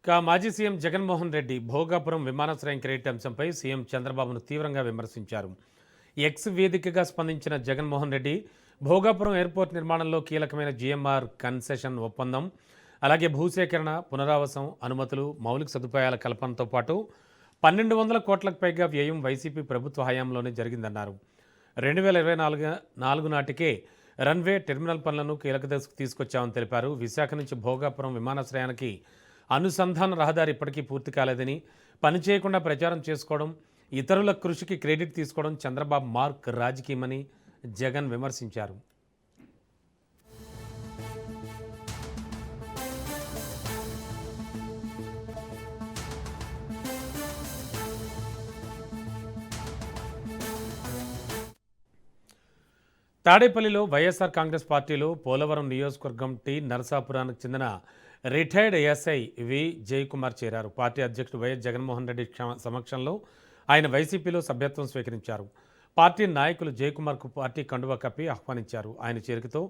మాజీ సీఎం జగన్మోహన్ రెడ్డి భోగాపురం విమానాశ్రయం క్రెడిట్ అంశంపై సీఎం చంద్రబాబును తీవ్రంగా విమర్శించారు. ఎక్స్ వేదికగా స్పందించిన జగన్మోహన్ రెడ్డి భోగాపురం ఎయిర్పోర్ట్ నిర్మాణంలో కీలకమైన జీఎంఆర్ కన్సెషన్ ఒప్పందం, అలాగే భూసేకరణ, పునరావాసం, అనుమతులు, మౌలిక సదుపాయాల కల్పనతో పాటు 1,200 కోట్లకు పైగా వ్యయం వైసీపీ ప్రభుత్వ హయాంలోనే జరిగిందన్నారు. 2024 నాటికే రన్వే, టెర్మినల్ పనులను కీలక దశకు తీసుకొచ్చామని తెలిపారు. విశాఖ నుంచి భోగాపురం విమానాశ్రయానికి అనుసంధాన రహదారి ఇప్పటికీ పూర్తి కాలేదని, పని చేయకుండా ప్రచారం చేసుకోవడం, ఇతరుల కృషికి క్రెడిట్ తీసుకోవడం చంద్రబాబు మార్క్ రాజకీయమని జగన్ విమర్శించారు. తాడేపల్లిలో వైఎస్ఆర్ కాంగ్రెస్ పార్టీలో పోలవరం నియోజకవర్గం టి నరసాపురానికి చెందిన రిటైర్డ్ ఎస్ఐ వి జయకుమార్ చేరారు. పార్టీ అధ్యక్షుడు వైఎస్ జగన్మోహన్ రెడ్డి సమక్షంలో ఆయన వైసీపీలో సభ్యత్వం స్వీకరించారు. పార్టీ నాయకులు జయకుమార్కు పార్టీ కండువా కప్పి ఆహ్వానించారు. ఆయన చేరికతో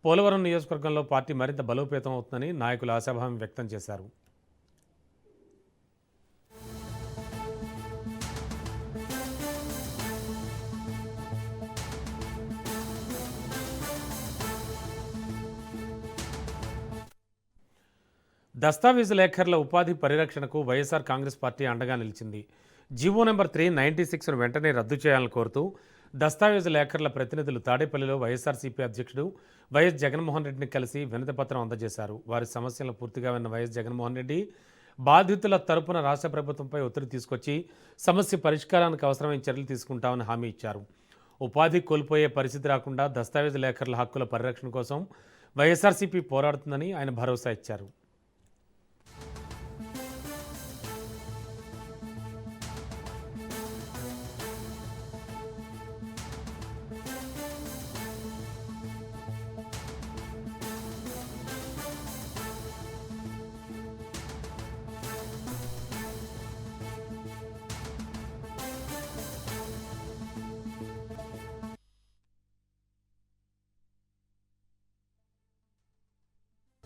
పోలవరం నియోజకవర్గంలో పార్టీ మరింత బలోపేతం అవుతుందని నాయకులు ఆశాభావం వ్యక్తం చేశారు. దస్తావేజు లేఖర్ల ఉపాధి పరిరక్షణకు వైఎస్ఆర్ కాంగ్రెస్ పార్టీ అండగా నిలిచింది. జీవో నెంబర్ 396ను వెంటనే రద్దు చేయాలని కోరుతూ దస్తావేజు లేఖర్ల ప్రతినిధులు తాడేపల్లిలో వైఎస్ఆర్సీపీ అధ్యక్షుడు వైఎస్ జగన్మోహన్ రెడ్డిని కలిసి వినతిపత్రం అందజేశారు. వారి సమస్యలను పూర్తిగా విన్న వైఎస్ జగన్మోహన్ రెడ్డి బాధితుల తరపున రాష్ట్ర ప్రభుత్వంపై ఒత్తిడి తీసుకొచ్చి సమస్య పరిష్కారానికి అవసరమైన చర్యలు తీసుకుంటామని హామీ ఇచ్చారు. ఉపాధి కోల్పోయే పరిస్థితి రాకుండా దస్తావేజు లేఖర్ల హక్కుల పరిరక్షణ కోసం వైఎస్ఆర్సీపీ పోరాడుతుందని ఆయన భరోసా ఇచ్చారు.